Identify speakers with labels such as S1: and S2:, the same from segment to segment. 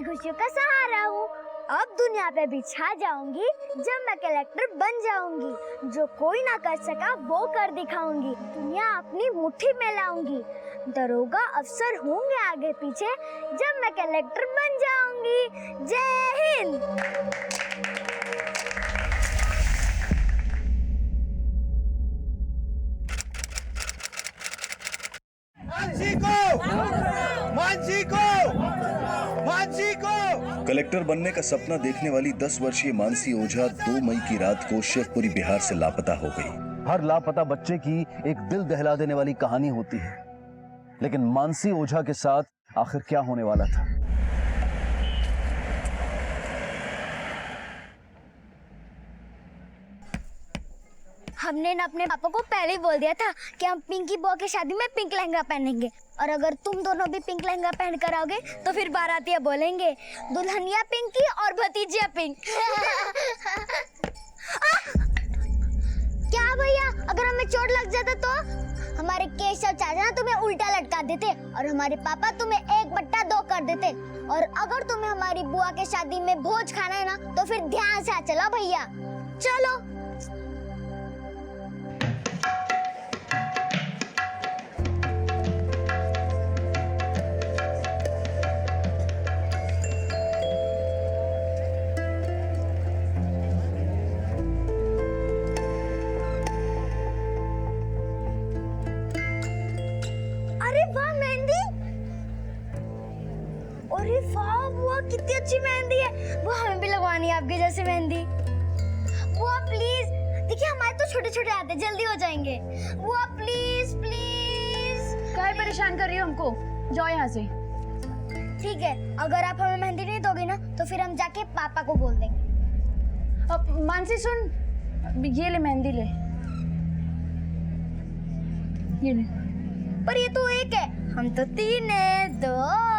S1: खुशियों का सहारा हूँ। अब दुनिया पे भी छा जाऊंगी जब मैं कलेक्टर बन जाऊंगी। जो कोई ना कर सका वो कर दिखाऊंगी। दुनिया अपनी मुट्ठी में लाऊंगी। दरोगा अफसर होंगे आगे पीछे जब मैं कलेक्टर बन जाऊंगी। जय हिंद।
S2: मानसी को कलेक्टर बनने का सपना देखने वाली 10 वर्षीय मानसी ओझा 2 मई की रात को शिवपुरी बिहार से लापता हो गई। हर लापता बच्चे की एक दिल दहला देने वाली कहानी होती है, लेकिन मानसी ओझा के साथ आखिर क्या होने वाला था?
S1: हमने न अपने पापा को पहले ही बोल दिया था कि हम पिंकी बुआ की शादी में पिंक लहंगा पहनेंगे, और अगर तुम दोनों भी पिंक लहंगा पहन कर आओगे तो फिर बारातियां बोलेंगे दुल्हनिया पिंकी और भतीजिया पिंक। क्या भैया, अगर हमें चोट लग जाता तो? हमारे केशव चाचा तुम्हें उल्टा लटका देते और हमारे पापा तुम्हें 1/2 कर देते। और अगर तुम्हें हमारी बुआ के शादी में भोज खाना है ना तो फिर ध्यान से आ चलो भैया। चलो। अरे वाह बुआ, कितनी अच्छी मेहंदी है। बुआ हमें भी लगवानी है आपके जैसे मेहंदी। बुआ प्लीज, देखिए हमारे तो छोटे छोटे हाथ हैं, जल्दी हो जाएंगे। बुआ प्लीज प्लीज।
S3: काहे परेशान कर रही हो हमको? जाओ यहाँ से।
S1: ठीक है, अगर आप हमें मेहंदी नहीं दोगे ना तो फिर हम जाके पापा को बोल देंगे।
S3: अब मानसी सुन, ये ले मेहंदी ले, ये ले।
S1: पर ये तो एक है, हम तो 3 है। 2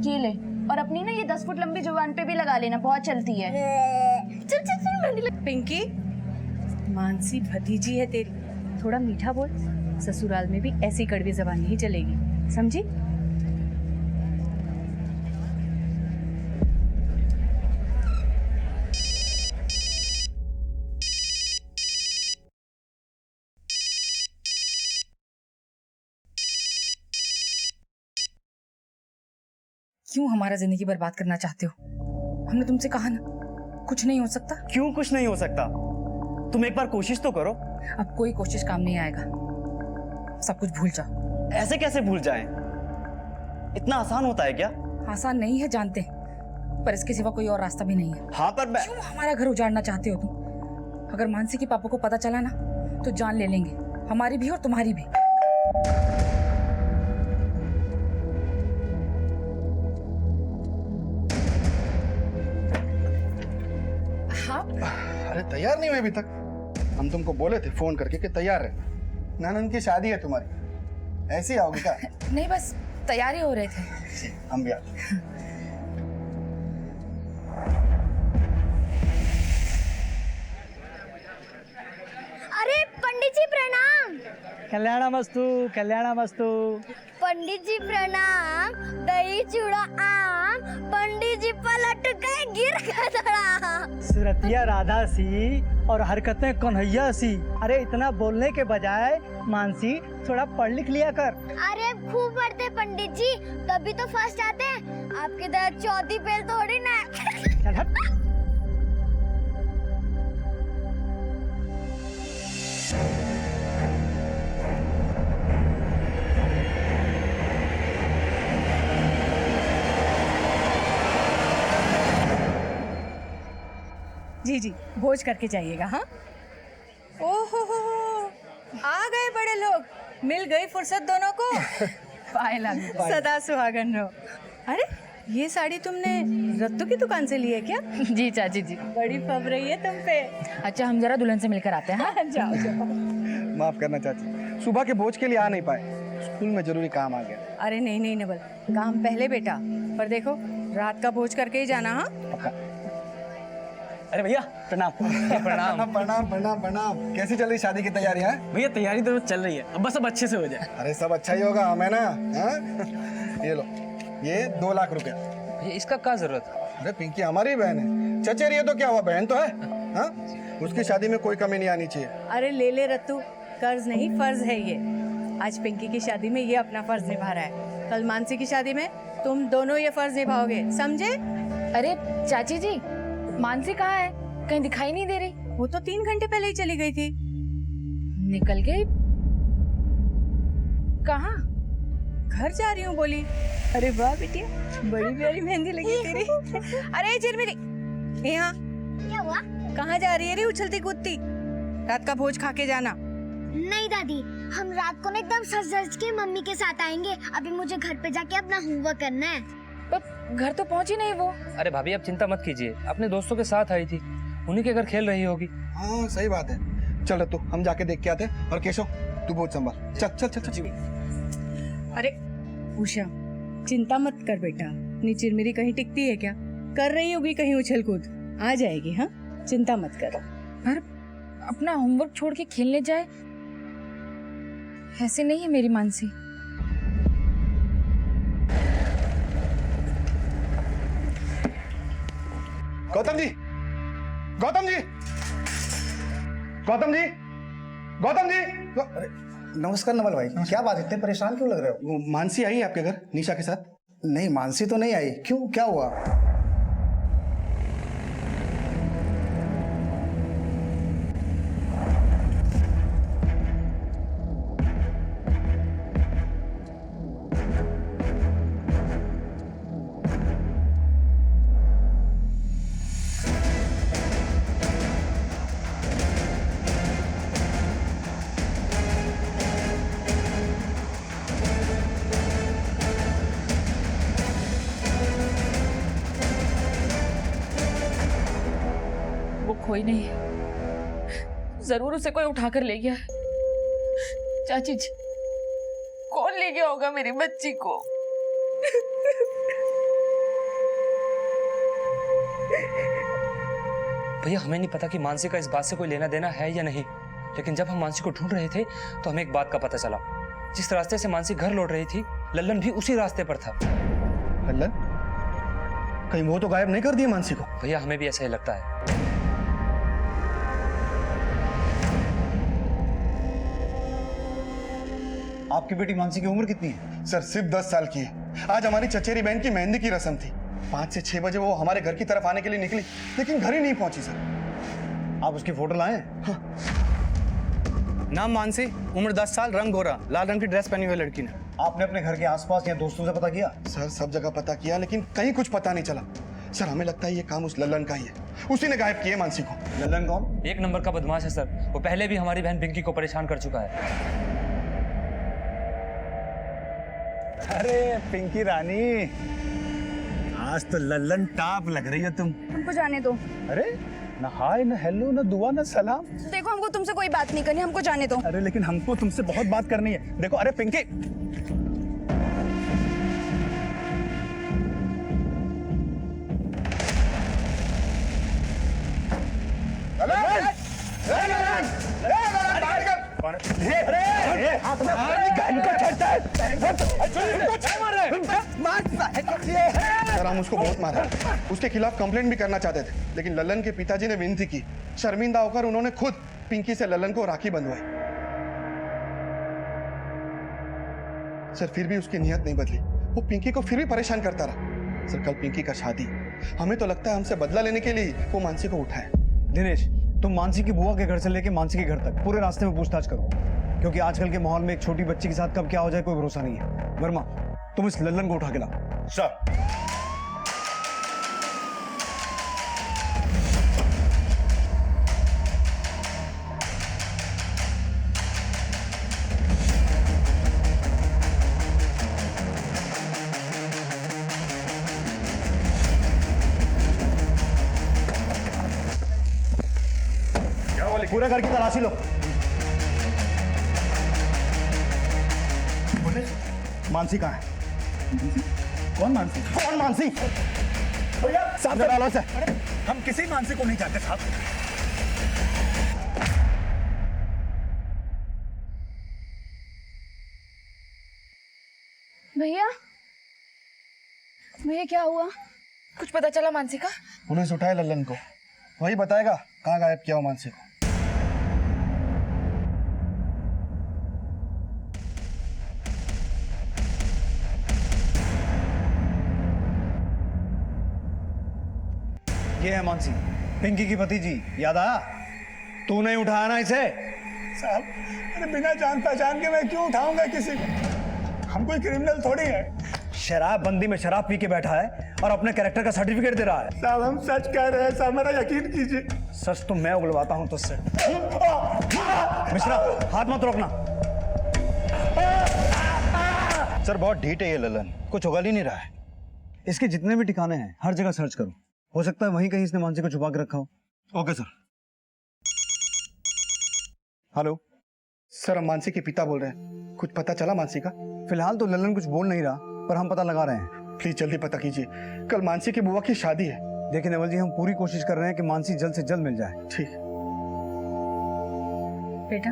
S3: ये ले, और अपनी ना ये 10 फुट लंबी जुबान पे भी लगा लेना, बहुत चलती है।
S1: चल चल चल मेहंदी लग।
S4: पिंकी, मानसी भतीजी है तेरी, थोड़ा मीठा बोल। ससुराल में भी ऐसी कड़वी जबान नहीं चलेगी, समझी? क्यों हमारा जिंदगी बर्बाद करना चाहते हो? हमने तुमसे कहा ना, कुछ नहीं हो सकता।
S5: क्यों कुछ नहीं हो सकता? तुम एक बार कोशिश तो करो।
S4: अब कोई कोशिश काम नहीं आएगा, सब कुछ भूल जाओ।
S5: ऐसे कैसे भूल जाएं? इतना आसान होता है क्या?
S4: आसान नहीं है जानते, पर इसके सिवा कोई और रास्ता भी नहीं है।
S5: हाँ पर मैं...
S4: क्यों हमारा घर उजाड़ना चाहते हो तुम? अगर मानसी के पापा को पता चला ना तो जान ले लेंगे, हमारी भी और तुम्हारी भी।
S6: अरे तैयार नहीं हुए अभी तक? हम तुमको बोले थे फोन करके कि तैयार रहे। ननद की शादी है तुम्हारी, ऐसे ही आओगे क्या?
S4: नहीं, बस तैयारी हो रहे थे।
S6: हम भी आ।
S1: अरे पंडित जी प्रणाम।
S7: कल्याणमस्तु, कल्याणमस्तु।
S1: पंडित जी प्रणाम। दही चूड़ा आम, पंडित जी पलट गए, गिर गए धड़ा।
S7: सुरतिया राधा सी और हरकतें कन्हैया सी। अरे इतना बोलने के बजाय मानसी थोड़ा पढ़ लिख लिया कर।
S1: अरे खूब पढ़ते पंडित जी, तभी तो फर्स्ट आते हैं। आपकी तरह चौथी फेल थोड़ी ना।
S7: चल हट।
S4: जी जी, भोज करके जाइएगा। हाँ। ओहो हो, आ गए बड़े लोग, मिल गई फुर्सत दोनों को। पाए लागू, सदा सुहागन रहो। अरे ये साड़ी तुमने रत्तू की दुकान से ली है क्या?
S3: जी चाची जी।
S4: बड़ी फब रही है तुम पे।
S3: अच्छा, हम जरा दुल्हन से मिलकर आते हैं। हाँ?
S4: जाओ जाओ।
S6: माफ करना चाची, सुबह के भोज के लिए आ नहीं पाए, स्कूल में जरूरी काम आ गया।
S4: अरे नहीं नहीं नवल, काम पहले बेटा, पर देखो रात का भोज करके ही जाना। हाँ।
S8: अरे भैया प्रणाम। प्रणाम।
S6: प्रणाम प्रणाम प्रणाम। कैसी चल रही शादी की तैयारी है?
S8: भैया तैयारी तो चल रही है, अब बस अब अच्छे से हो जाए।
S6: अरे सब अच्छा ही होगा, हमें ना। हाँ? ये लो, ये 2 लाख रुपया।
S8: भैया इसका क्या जरूरत है?
S6: अरे पिंकी हमारी बहन है, चचेरी है तो क्या हुआ, बहन तो है। हाँ? उसकी शादी में कोई कमी नहीं आनी चाहिए।
S4: अरे ले ले रत्तू, कर्ज नहीं फर्ज है ये। आज पिंकी की शादी में ये अपना फर्ज निभा रहा है, कल मानसी की शादी में तुम दोनों ये फर्ज निभाओगे, समझे?
S3: अरे चाची जी, मानसी कहाँ है? कहीं दिखाई नहीं दे रही।
S4: वो तो 3 घंटे पहले ही चली गई थी।
S3: निकल गई? कहाँ?
S4: घर जा रही हूँ बोली। अरे वाह बेटिया, बड़ी प्यारी मेहंदी लगी तेरी। अरे चिरमिरी, यहाँ
S1: क्या हुआ?
S4: कहाँ जा रही है रे उछलती कूदती? रात का भोज खा के जाना।
S1: नहीं दादी, हम रात को ना एकदम सज धज के मम्मी के साथ आएंगे। अभी मुझे घर पे जाके अपना होमवर्क करना है।
S3: पर घर तो पहुंची नहीं वो।
S8: अरे भाभी आप चिंता मत कीजिए, अपने दोस्तों के साथ आई थी, उन्हीं के घर खेल रही होगी।
S6: हाँ सही बात है। चल तू हम जाके देख के आते हैं। और केशव तू बहुत संभाल। चल चल चल चल।
S4: अरे उषा, चिंता मत कर बेटा, अपनी चिरमिरी कहीं टिकती है क्या? कर रही होगी कहीं उछल कूद, आ जाएगी। हाँ चिंता मत करो।
S3: पर अपना होमवर्क छोड़ के खेलने जाए, ऐसे नहीं है मेरी मानसी।
S6: गौतम जी, गौतम जी, गौतम जी, गौतम जी। अरे
S9: नमस्कार नवल भाई, क्या बात, इतने परेशान क्यों लग रहे हो?
S6: वो मानसी आई है आपके घर निशा के साथ?
S9: नहीं, मानसी तो नहीं आई। क्यों, क्या हुआ?
S3: कोई नहीं, जरूर उसे कोई उठाकर ले गया। चाची जी, कौन ले गया होगा मेरी बच्ची को?
S8: भैया हमें नहीं पता कि मानसी का इस बात से कोई लेना देना है या नहीं, लेकिन जब हम मानसी को ढूंढ रहे थे तो हमें एक बात का पता चला। जिस रास्ते से मानसी घर लौट रही थी, लल्लन भी उसी रास्ते पर था।
S6: लल्लन? कहीं वो तो गायब नहीं कर दिया मानसी को?
S8: भैया हमें भी ऐसा ही लगता है।
S9: आपकी बेटी मानसी की उम्र कितनी है?
S6: सर सिर्फ 10 साल की है। आज हमारी चचेरी बहन की मेहंदी की रस्म थी। 5 से 6 बजे वो हमारे घर की तरफ आने के लिए निकली, लेकिन घर ही नहीं पहुंची सर।
S9: आप उसकी फोटो लाए?
S6: हाँ।
S10: नाम मानसी, उम्र 10 साल, रंग गोरा, लाल रंग की ड्रेस पहनी हुई लड़की ने।
S9: आपने अपने घर के आसपास या दोस्तों से पता किया?
S6: सर सब जगह पता किया, लेकिन कहीं कुछ पता नहीं चला। सर हमें लगता है ये काम उस लल्लन का ही है, उसी ने गायब किया मानसी को।
S9: लल्लन कौन?
S8: 1 नंबर का बदमाश है सर, वो पहले भी हमारी बहन पिंकी को परेशान कर चुका है।
S9: अरे पिंकी रानी, आज तो लल्लन टाप लग रही हो तुम।
S3: हमको जाने दो।
S9: अरे ना हाय ना हेलो ना दुआ ना सलाम।
S3: देखो हमको तुमसे कोई बात नहीं करनी, हमको जाने दो।
S9: अरे लेकिन हमको तुमसे बहुत बात करनी है। देखो, अरे पिंकी,
S6: सर हम उसको बहुत मारा, उसके खिलाफ कंप्लेंट भी करना चाहते थे, लेकिन लल्लन के पिताजी ने विनती की। शर्मिंदा होकर उन्होंने खुद पिंकी से लल्लन को राखी बंधवाई। सर फिर भी उसकी नीयत नहीं बदली, वो पिंकी को फिर भी परेशान करता रहा। सर कल पिंकी का शादी, हमें तो लगता है हमसे बदला लेने के लिए वो मानसी को उठाए।
S9: दिनेश, तुम मानसी की बुआ के घर से लेके मानसी के घर तक पूरे रास्ते में पूछताछ करो, क्योंकि आजकल के माहौल में एक छोटी बच्ची के साथ कब क्या हो जाए कोई भरोसा नहीं है। वर्मा, तुम इस लल्लन को उठा के लाओ।
S6: सर
S9: पूरे घर की तलाशी लो। मानसी कहाँ है? कौन मानसी? कौन मानसी? हम किसी मानसी को नहीं चाहते साहब।
S3: भैया भैया क्या हुआ? कुछ पता चला मानसी का?
S6: पुलिस उठाए लल्लन को, वही बताएगा कहाँ गायब किया हो मानसी को।
S9: ये है मानसी, पिंकी की भतीजी, याद आया? तू नहीं उठाया ना इसे?
S6: साहब, अरे बिना जान पहचान के मैं क्यों उठाऊंगा किसी को? हम कोई क्रिमिनल थोड़ी है।
S9: शराबबंदी में शराब पी के बैठा है और अपने कैरेक्टर का सर्टिफिकेट दे रहा है।
S6: साहब हम सच कह रहे हैं साहब, मेरा यकीन कीजिए।
S9: सच तो मैं उगलवाता हूं तुझसे। मिश्रा, हाथ मत रोकना।
S5: सर बहुत ढीठ है ये ललन, कुछ उगल ही नहीं रहा है।
S9: इसके जितने भी ठिकाने हैं हर जगह सर्च करो, हो सकता है वहीं कहीं इसने मानसी को छुपा के रखा हो।
S6: Okay sir. हेलो सर, हम मानसी के पिता बोल रहे हैं, कुछ पता चला मानसी का?
S9: फिलहाल तो ललन कुछ बोल नहीं रहा, पर हम पता लगा रहे हैं।
S6: प्लीज जल्दी पता कीजिए, कल मानसी की बुआ की शादी है।
S9: देखिए नेवल जी, हम पूरी कोशिश कर रहे हैं कि मानसी जल्द से जल्द मिल जाए।
S6: ठीक।
S4: बेटा,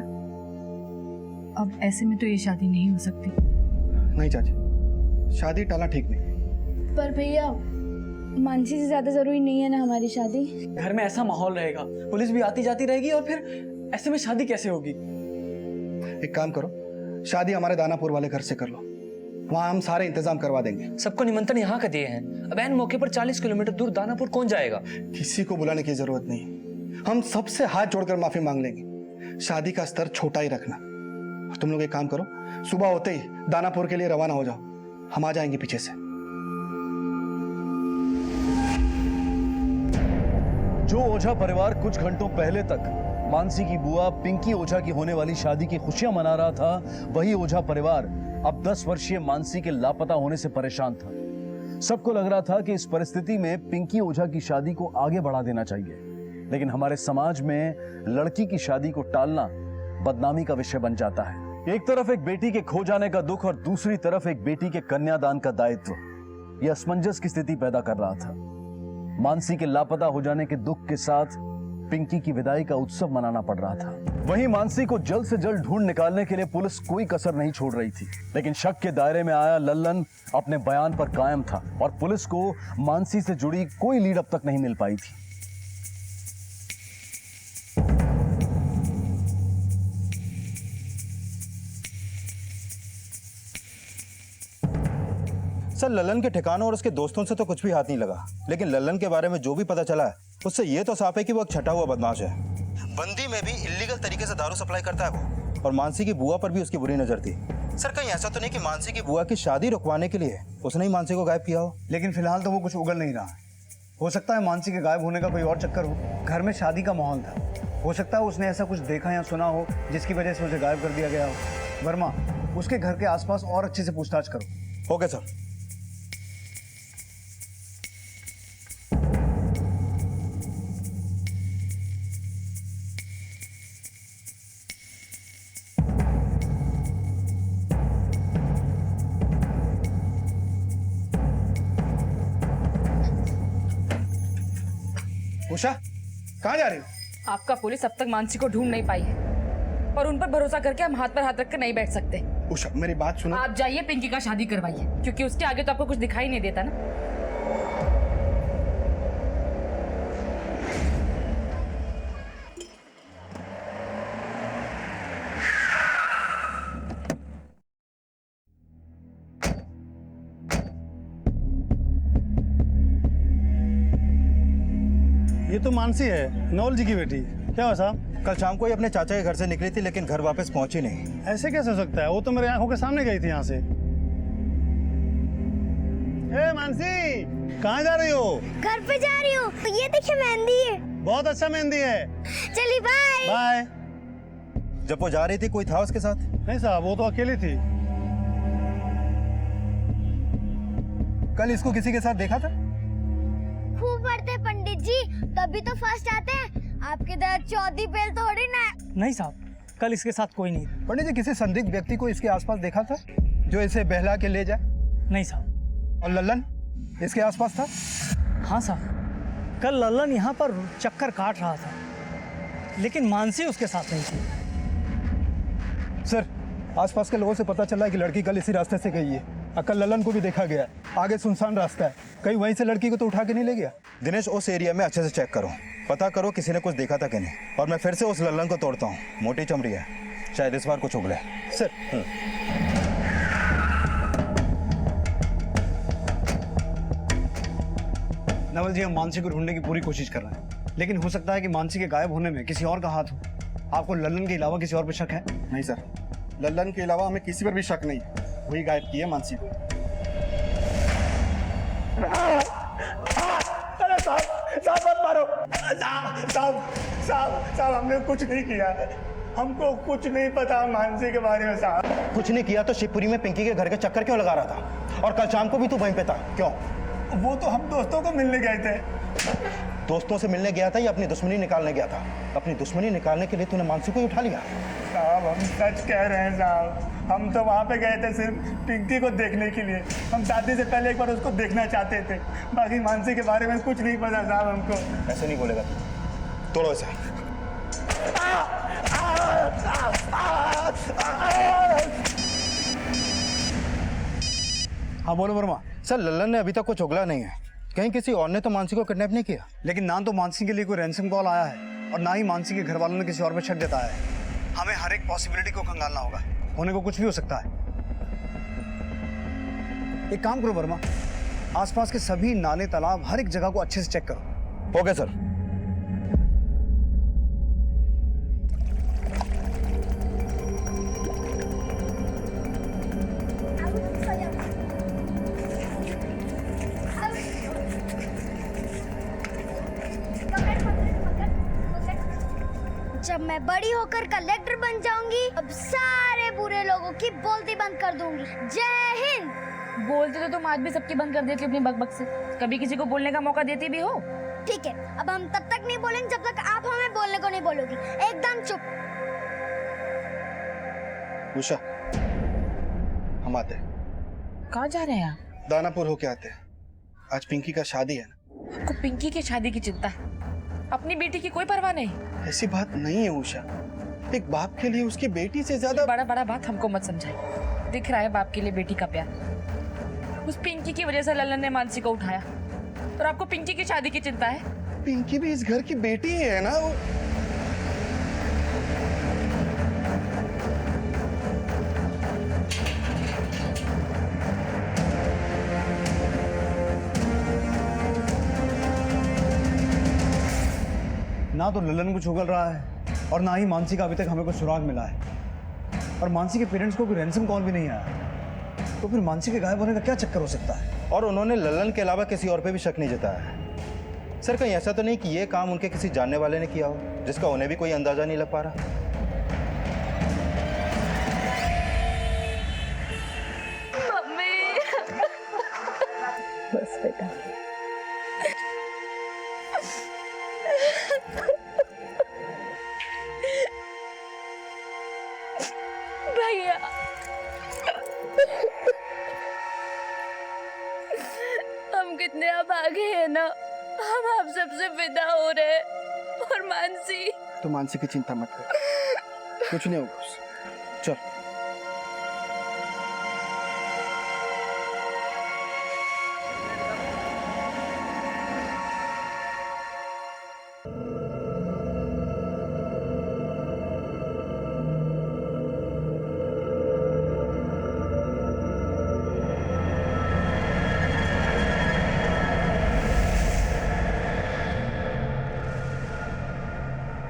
S4: अब ऐसे में तो ये शादी नहीं हो सकती।
S6: नहीं चाची, शादी टालना ठीक नहीं।
S1: पर भैया मानसी से ज्यादा जरूरी नहीं है ना हमारी शादी।
S7: घर में ऐसा माहौल रहेगा, पुलिस भी आती जाती रहेगी और फिर ऐसे में शादी कैसे होगी?
S6: एक काम करो, शादी हमारे दानापुर वाले घर से कर लो, वहाँ हम सारे इंतजाम करवा देंगे।
S8: सबको निमंत्रण यहाँ का दिए हैं, अब ऐन मौके पर 40 किलोमीटर दूर दानापुर कौन जाएगा?
S6: किसी को बुलाने की जरूरत नहीं, हम सबसे हाथ जोड़कर माफी मांग लेंगे। शादी का स्तर छोटा ही रखना। तुम लोग एक काम करो, सुबह होते ही दानापुर के लिए रवाना हो जाओ, हम आ जाएंगे पीछे से।
S2: जो ओझा परिवार कुछ घंटों पहले तक मानसी की बुआ पिंकी ओझा की होने वाली शादी की खुशियां मना रहा था, वही ओझा परिवार अब 10 वर्षीय मानसी के लापता होने से परेशान था। सबको लग रहा था कि इस परिस्थिति में पिंकी ओझा की शादी को आगे बढ़ा देना चाहिए, लेकिन हमारे समाज में लड़की की शादी को टालना बदनामी का विषय बन जाता है। एक तरफ एक बेटी के खो जाने का दुख और दूसरी तरफ एक बेटी के कन्यादान का दायित्व, यह असमंजस की स्थिति पैदा कर रहा था। मानसी के लापता हो जाने के दुख के साथ पिंकी की विदाई का उत्सव मनाना पड़ रहा था। वहीं मानसी को जल्द से जल्द ढूंढ निकालने के लिए पुलिस कोई कसर नहीं छोड़ रही थी, लेकिन शक के दायरे में आया लल्लन अपने बयान पर कायम था और पुलिस को मानसी से जुड़ी कोई लीड अब तक नहीं मिल पाई थी।
S5: सर ललन के ठिकानों और उसके दोस्तों से तो कुछ भी हाथ नहीं लगा, लेकिन ललन के बारे में जो भी पता चला है उससे ये तो साफ है कि वो एक छटा हुआ बदमाश है। बंदी में भी इल्लीगल तरीके से दारू सप्लाई करता है वो, और मानसी की बुआ पर भी उसकी बुरी नजर थी। सर कहीं ऐसा तो नहीं कि मानसी की बुआ की शादी रुकवाने के लिए उसने ही मानसी को गायब किया हो?
S9: लेकिन फिलहाल तो वो कुछ उगल नहीं रहा है। हो सकता है मानसी के गायब होने का कोई और चक्कर हो। घर में शादी का माहौल था, हो सकता है उसने ऐसा कुछ देखा या सुना हो जिसकी वजह से उसे गायब कर दिया गया हो। वर्मा, उसके घर के आसपास और अच्छे से पूछताछ करो।
S5: Okay sir.
S6: उषा, कहाँ जा रही हो?
S3: आपका पुलिस अब तक मानसी को ढूंढ नहीं पाई है और उन पर भरोसा करके हम हाथ पर हाथ रख कर नहीं बैठ सकते।
S6: उषा मेरी बात सुनो।
S3: आप जाइए पिंकी का शादी करवाइए, क्योंकि उसके आगे तो आपको कुछ दिखाई नहीं देता ना।
S10: ये तो मानसी है, नवल जी की बेटी। क्या हुआ साहब?
S5: कल शाम को ही अपने चाचा के घर से निकली थी, लेकिन घर वापस पहुंची नहीं।
S10: ऐसे कैसे हो सकता है? वो तो मेरे आंखों के सामने गई थी यहाँ से। ए मानसी, कहाँ जा रही हो?
S1: घर पे जा रही हूँ, ये देखिए मेहंदी है।
S10: बहुत अच्छा मेहंदी है।
S1: चलिए बाय।
S10: बाय।
S5: जब वो जा रही थी कोई था उसके साथ?
S10: नहीं साहब, वो तो अकेली थी।
S5: कल इसको किसी के साथ देखा था?
S1: खूब बढ़ते पंडित जी, तभी तो फर्स्ट आते हैं। आपके दर चौथी बेल थोड़ी ना।
S7: नहीं साहब, कल इसके साथ कोई नहीं था।
S5: पंडित जी, किसी संदिग्ध व्यक्ति को इसके आसपास देखा था जो इसे बहला के ले जाए?
S7: नहीं साहब।
S5: और लल्लन इसके आसपास था?
S7: हाँ साहब, कल लल्लन यहाँ पर चक्कर काट रहा था, लेकिन मानसी उसके साथ नहीं थी।
S5: सर, आसपास के लोगों से पता चला है कि लड़की कल इसी रास्ते से गई है। कल लल्लन को भी देखा गया है। आगे सुनसान रास्ता है, कहीं वहीं से लड़की को तो उठा के नहीं ले गया। दिनेश, उस एरिया में अच्छे से चेक करो, पता करो किसी ने कुछ देखा था कि नहीं। और मैं फिर से उस लल्लन को तोड़ता हूँ, मोटी चमड़ी है, शायद इस बार कुछ उगले। सर।
S9: नवल जी, हम मानसी को ढूंढने की पूरी कोशिश कर रहे हैं, लेकिन हो सकता है कि मानसी के गायब होने में किसी और का हाथ हो। आपको लल्लन के अलावा किसी और पर शक है?
S6: नहीं सर, लल्लन के अलावा हमें किसी पर भी शक नहीं है। वही गायब की है मानसी को।
S11: अरे साहब मत मारो। साहब हमने कुछ नहीं किया है, हमको कुछ नहीं पता मानसी के बारे में साहब।
S5: कुछ नहीं किया तो शिवपुरी में पिंकी के घर के चक्कर क्यों लगा रहा था? और कल शाम को भी तू वहीं पे था, क्यों?
S11: वो तो हम दोस्तों को मिलने गए थे।
S5: दोस्तों से मिलने गया था या अपनी दुश्मनी निकालने गया था? अपनी दुश्मनी निकालने के लिए तूने मानसी को ही उठा लिया।
S11: साहब हम सच कह रहे हैं साहब, हम तो वहाँ पे गए थे सिर्फ पिंकी को देखने के लिए। हम शादी से पहले एक बार उसको देखना चाहते थे, बाकी मानसी के बारे में कुछ नहीं पता साहब हमको।
S5: ऐसे नहीं बोलेगा तू, तोड़ो इसे।
S9: हाँ बोलो वर्मा।
S5: सर, लल्लन ने अभी तक कुछ उगला नहीं है। कहीं किसी और ने तो मानसी को किडनैप नहीं किया?
S9: लेकिन ना तो मानसी के लिए कोई रैंसम कॉल आया है और ना ही मानसी के घर वालों ने किसी और पे शक जताया है। हमें हर एक पॉसिबिलिटी को खंगालना होगा, होने को कुछ भी हो सकता है। एक काम करो वर्मा, आसपास के सभी नाले तालाब हर एक जगह को अच्छे से चेक करो।
S5: Okay sir.
S1: जब मैं बड़ी होकर कलेक्टर बन जाऊंगी, अब सारे बुरे लोगों की बोलती बंद कर दूंगी। जय हिंद।
S3: बोलते तो तुम आज भी सबकी बंद कर देती हो अपनी बकबक से, कभी किसी को बोलने का मौका देती भी हो?
S1: ठीक है, अब हम तब तक नहीं बोलेंगे जब तक आप हमें बोलने को नहीं बोलोगी। एकदम चुप।
S6: उषा, हम आते हैं।
S3: कहाँ जा रहे हैं आप?
S6: दानापुर होके आते हैं, आज पिंकी का शादी है ना।
S3: आपको पिंकी की शादी की चिंता है, अपनी बेटी की कोई परवाह नहीं।
S6: ऐसी बात नहीं है उषा, एक बाप के लिए उसकी बेटी से ज्यादा
S3: बड़ा बड़ा बात हमको मत समझाए। दिख रहा है बाप के लिए बेटी का प्यार। उस पिंकी की वजह से लल्लन ने मानसी को उठाया, और आपको पिंकी की शादी की चिंता है?
S6: पिंकी भी इस घर की बेटी ही है ना।
S9: ना तो लल्लन कुछ उगल रहा है और ना ही मानसी का अभी तक हमें कोई सुराग मिला है, और मानसी के पेरेंट्स को कोई रैंसम कॉल भी नहीं आया। तो फिर मानसी के गायब होने का क्या चक्कर हो सकता है?
S5: और उन्होंने लल्लन के अलावा किसी और पे भी शक नहीं जताया है। सर, कहीं ऐसा तो नहीं कि ये काम उनके किसी जानने वाले ने किया हो, जिसका उन्हें भी कोई अंदाजा नहीं लग पा रहा?
S3: मम्मी। बस बेटा। भैया, हम कितने अभागे हैं ना, हम आप सबसे विदा हो रहे हैं। और मानसी,
S6: तो मानसी की चिंता मत कर, कुछ नहीं होगा उसे। चल।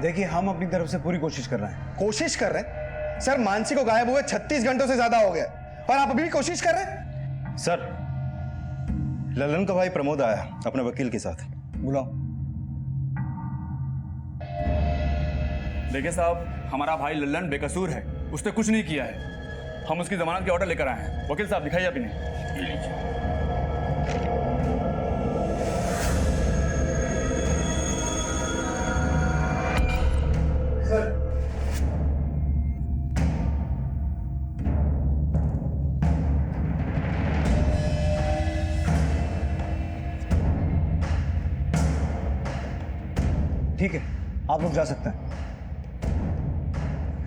S9: देखिए, हम अपनी तरफ से पूरी कोशिश कर रहे हैं।
S6: कोशिश कर रहे हैं? सर, मानसी को गायब हुए 36 घंटों से ज्यादा हो गया और आप अभी भी कोशिश कर रहे हैं?
S5: सर, लल्लन का भाई प्रमोद आया अपने वकील के साथ।
S9: बुलाओ।
S12: देखिए साहब, हमारा भाई लल्लन बेकसूर है, उसने कुछ नहीं किया है। हम उसकी जमानत के ऑर्डर लेकर आए हैं। वकील साहब, दिखाइए आप इन्हें।
S9: ठीक है, आप लोग जा सकते हैं।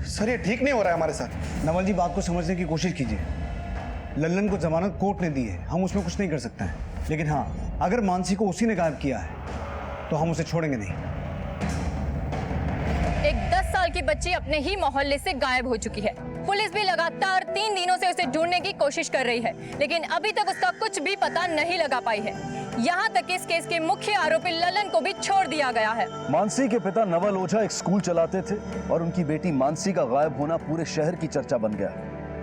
S6: सर ये ठीक नहीं हो रहा है हमारे साथ।
S9: नवल जी, बात को समझने की कोशिश कीजिए। लल्लन को जमानत कोर्ट ने दी है, हम उसमें कुछ नहीं कर सकते हैं। लेकिन हाँ, अगर मानसी को उसी ने गायब किया है तो हम उसे छोड़ेंगे नहीं।
S4: एक 10 साल की बच्ची अपने ही मोहल्ले से गायब हो चुकी है। पुलिस भी लगातार 3 दिनों से उसे ढूंढने की कोशिश कर रही है, लेकिन अभी तक उसका कुछ भी पता नहीं लगा पाई है। यहाँ तक इस केस के मुख्य आरोपी ललन को भी छोड़ दिया गया है।
S2: मानसी के पिता नवल ओझा एक स्कूल चलाते थे और उनकी बेटी मानसी का गायब होना पूरे शहर की चर्चा बन गया।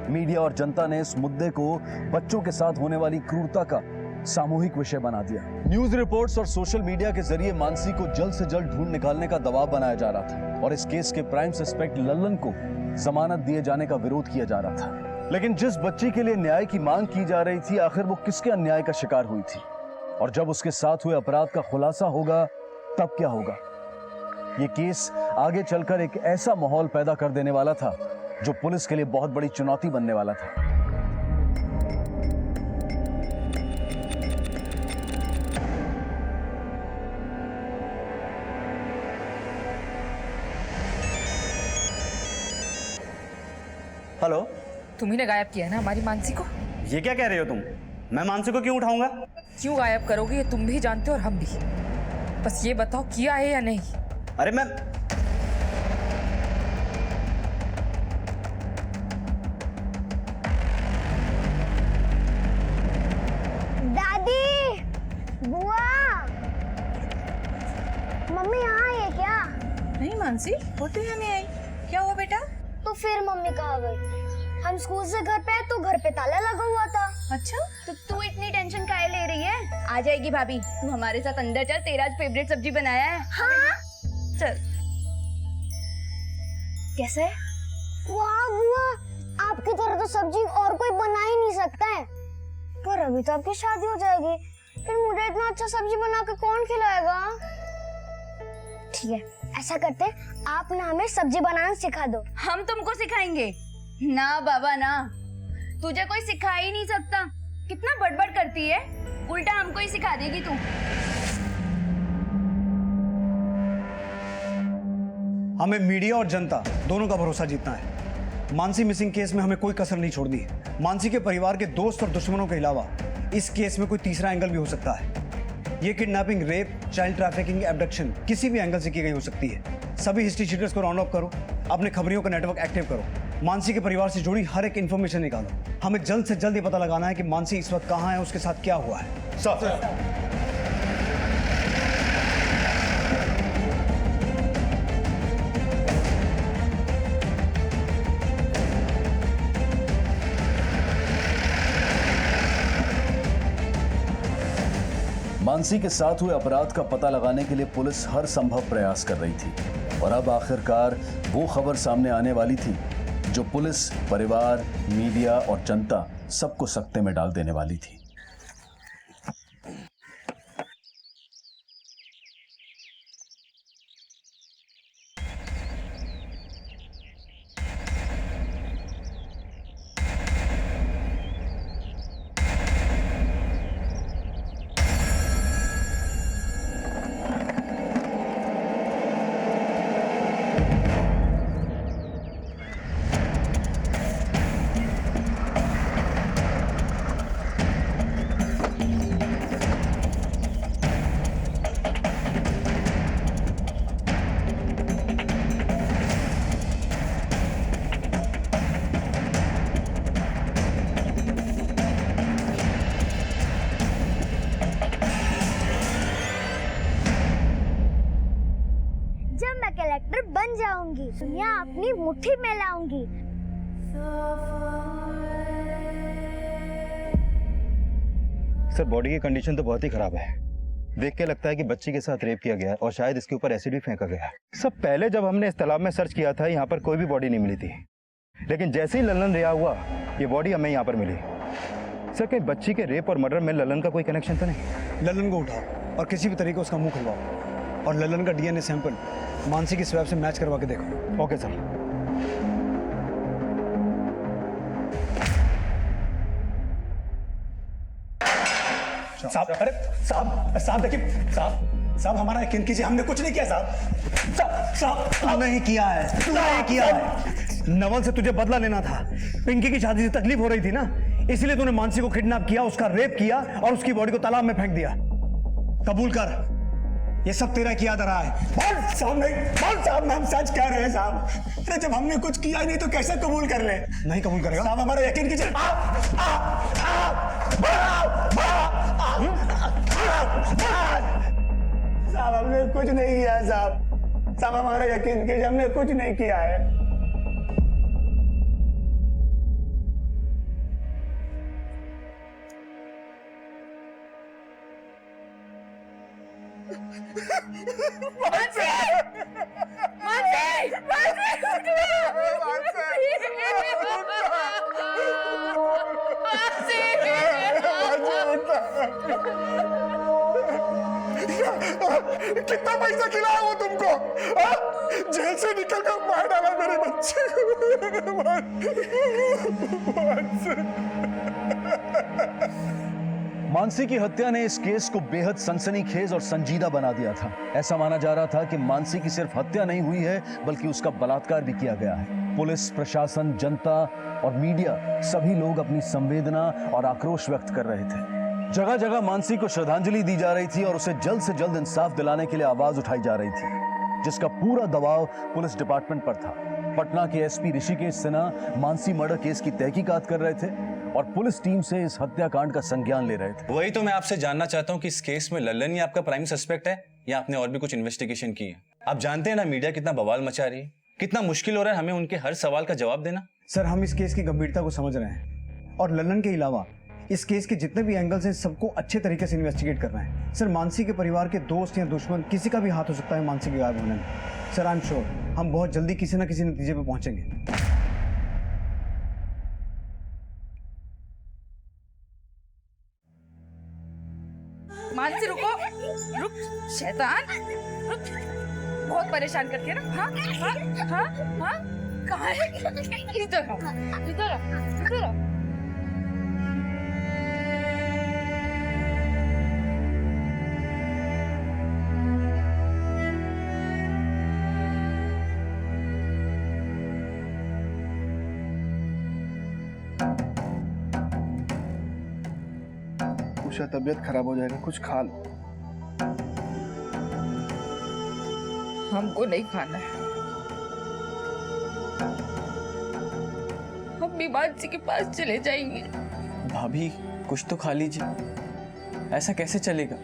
S2: मीडिया और जनता ने इस मुद्दे को बच्चों के साथ होने वाली क्रूरता का सामूहिक विषय बना दिया। न्यूज रिपोर्ट्स और सोशल मीडिया के जरिए मानसी को जल्द से जल्द ढूंढ निकालने का दबाव बनाया जा रहा था और इस केस के प्राइम सस्पेक्ट लल्लन को जमानत दिए जाने का विरोध किया जा रहा था। लेकिन जिस बच्ची के लिए न्याय की मांग की जा रही थी, आखिर वो किसके अन्याय का शिकार हुई थी? और जब उसके साथ हुए अपराध का खुलासा होगा तब क्या होगा? ये केस आगे चलकर एक ऐसा माहौल पैदा कर देने वाला था जो पुलिस के लिए बहुत बड़ी चुनौती बनने वाला था।
S10: हेलो,
S3: तुम्ही ने गायब किया है ना हमारी मानसी को?
S10: ये क्या कह रहे हो तुम? मैं मानसी को क्यों उठाऊंगा?
S3: क्यों गायब करोगे ये तुम भी जानते हो और हम भी। बस ये बताओ किया है या नहीं?
S10: अरे मैं
S1: दादी, बुआ, मम्मी यहाँ आई है क्या?
S4: नहीं मानसी, वो तो यहाँ नहीं आई। क्या हुआ बेटा?
S1: तो फिर मम्मी कहाँ गई? हम स्कूल से घर पे आए तो घर पे ताला लगा हुआ था।
S4: अच्छा,
S1: तो तू इतनी टेंशन काहे ले रही है?
S4: आ जाएगी भाभी। तू हमारे साथ अंदर चल, तेरा आज फेवरेट सब्जी बनाया है।
S1: हाँ?
S4: चल।
S1: कैसे? वाह बुआ, आपकी तरह तो सब्जी और कोई बना ही नहीं सकता है। पर अभी तो आपकी शादी हो जाएगी, फिर मुझे इतना अच्छा सब्जी बना के कौन खिलाएगा? ठीक है, ऐसा करते, आप ना हमें सब्जी बनाना सिखा दो।
S4: हम तुमको सिखाएंगे? ना बाबा ना, तुझे कोई सिखा ही नहीं सकता। कितना बड़बड़ करती है, उल्टा हमको ही सिखा देगी तू।
S9: हमें मीडिया और जनता दोनों का भरोसा जीतना है। मानसी मिसिंग केस में हमें कोई कसर नहीं छोड़नी है। मानसी के परिवार के दोस्त और दुश्मनों के अलावा इस केस में कोई तीसरा एंगल भी हो सकता है। ये kidnapping, rape, child trafficking, abduction किसी भी एंगल से की गई हो सकती है। सभी हिस्ट्री शीटर्स को राउंड अप करो, अपने खबरियों का नेटवर्क एक्टिव करो, मानसी के परिवार से जुड़ी हर एक इन्फॉर्मेशन निकालो। हमें जल्द से जल्द ये पता लगाना है कि मानसी इस वक्त कहाँ है, उसके साथ क्या हुआ है। सर,
S2: मानसी के साथ हुए अपराध का पता लगाने के लिए पुलिस हर संभव प्रयास कर रही थी और अब आखिरकार वो खबर सामने आने वाली थी जो पुलिस, परिवार, मीडिया और जनता सबको सकते में डाल देने वाली थी।
S1: कलेक्टर बन जाऊंगी, दुनिया अपनी मुट्ठी में लाऊंगी।
S5: सर, बॉडी की कंडीशन तो बहुत ही खराब है। देख के लगता है कि बच्ची के साथ रेप किया गया है और शायद इसके ऊपर एसिड भी फेंका गया है। सर, पहले जब हमने इस तालाब में सर्च किया था, यहाँ पर कोई भी बॉडी नहीं मिली थी, लेकिन जैसे ही ललन रिहा हुआ, ये बॉडी हमें यहाँ पर मिली। सर, कहीं बच्ची के रेप और मर्डर में ललन का कोई कनेक्शन तो नहीं?
S9: ललन को उठाओ और किसी भी तरीके उसका मुंह खुलवाओ और ललन का डीएनए सैंपल मानसी की स्वैब से मैच करवा के देखो।
S5: Okay sir.
S11: साहब, अरे साहब देखिए साहब, साहब हमारा यकीन कीजिए, हमने कुछ नहीं किया साहब। साहब
S9: नहीं किया है, तू नहीं किया है। नवल से तुझे बदला लेना था। पिंकी की शादी से तकलीफ हो रही थी ना, इसलिए तूने मानसी को किडनैप किया, उसका रेप किया और उसकी बॉडी को तालाब में फेंक दिया। कबूल कर, ये सब तेरा किया धरा है।
S11: बोल साहब, नहीं बोल साहब, हम सच कह रहे हैं साहब। अरे जब हमने कुछ किया ही नहीं तो कैसे कबूल कर ले?
S9: नहीं कबूल करेगा
S11: साहब, हमारा यकीन कीजिए। साहब हमने कुछ नहीं किया है साहब। साहब हमारा यकीन कीजिए, हमने कुछ नहीं किया है। कितना पैसा खिलाया वो तुमको? जेल से निकल कर मार डाला मेरे बच्चे
S2: मानसी की हत्या ने इस केस को बेहद सनसनीखेज और संजीदा बना दिया था। ऐसा माना जा रहा था कि मानसी की सिर्फ हत्या नहीं हुई है, बल्कि उसका बलात्कार भी किया गया है। पुलिस, प्रशासन, जनता और मीडिया सभी लोग अपनी संवेदना और आक्रोश व्यक्त कर रहे थे। जगह जगह मानसी को श्रद्धांजलि दी जा रही थी और उसे जल्द से जल्द इंसाफ दिलाने के लिए आवाज उठाई जा रही थी, जिसका पूरा दबाव पुलिस डिपार्टमेंट पर था। पटना के SP Rishikesh Sinha Mansi murder case की तहकीकात कर रहे थे और पुलिस टीम से इस हत्याकांड का संज्ञान ले रहे थे।
S8: वही तो मैं आपसे जानना चाहता हूँ कि इस केस में लल्लन ही आपका प्राइम सस्पेक्ट है या आपने और भी कुछ इन्वेस्टिगेशन की है? आप जानते हैं ना मीडिया कितना बवाल मचा रही है, कितना मुश्किल हो रहा है हमें उनके हर सवाल का जवाब देना।
S9: सर, हम इस केस की गंभीरता को समझ रहे हैं और लल्लन के अलावा इस केस के जितने भी एंगल्स हैं सबको अच्छे तरीके से इन्वेस्टिगेट करना है। सर, मानसी के परिवार के दोस्त या दुश्मन किसी का भी हाथ हो सकता है मानसी के गायब होने में। सर, आई एम श्योर हम बहुत जल्दी किसी ना किसी नतीजे पे पहुंचेंगे।
S3: मानसी रुको, रुक शैतान, रुक। बहुत परेशान करती है ना? हाँ हाँ हाँ हाँ, कहाँ है? इधर आओ, इधर आओ, इधर आओ।
S6: उषा, तबीयत खराब हो जाएगा, कुछ खा लो।
S3: हमको नहीं खाना है, हम भी मानसी के पास चले जाएंगे।
S10: भाभी कुछ तो खा लीजिए, ऐसा कैसे चलेगा?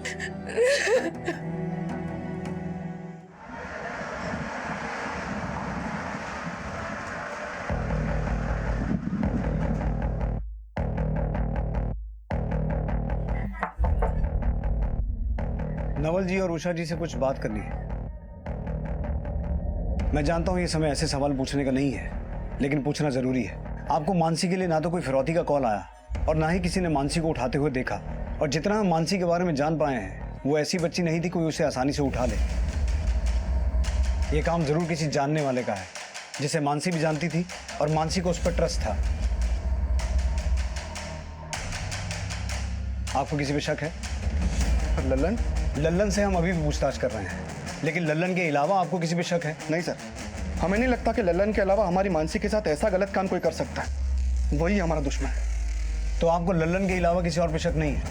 S9: नवल जी और उषा जी से कुछ बात करनी है। मैं जानता हूं ये समय ऐसे सवाल पूछने का नहीं है, लेकिन पूछना जरूरी है। आपको मानसी के लिए ना तो कोई फिरौती का कॉल आया और ना ही किसी ने मानसी को उठाते हुए देखा, और जितना हम मानसी के बारे में जान पाए हैं वो ऐसी बच्ची नहीं थी कोई उसे आसानी से उठा ले। ये काम जरूर किसी जानने वाले का है, जिसे मानसी भी जानती थी और मानसी को उस पर ट्रस्ट था। आपको किसी पे शक है?
S6: लल्लन?
S9: लल्लन से हम अभी भी पूछताछ कर रहे हैं, लेकिन लल्लन के अलावा आपको किसी पे शक है?
S6: नहीं सर, हमें नहीं लगता कि लल्लन के अलावा हमारी मानसी के साथ ऐसा गलत काम कोई कर सकता है। वही हमारा दुश्मन है।
S9: तो आपको लल्लन के अलावा किसी और पे शक नहीं है?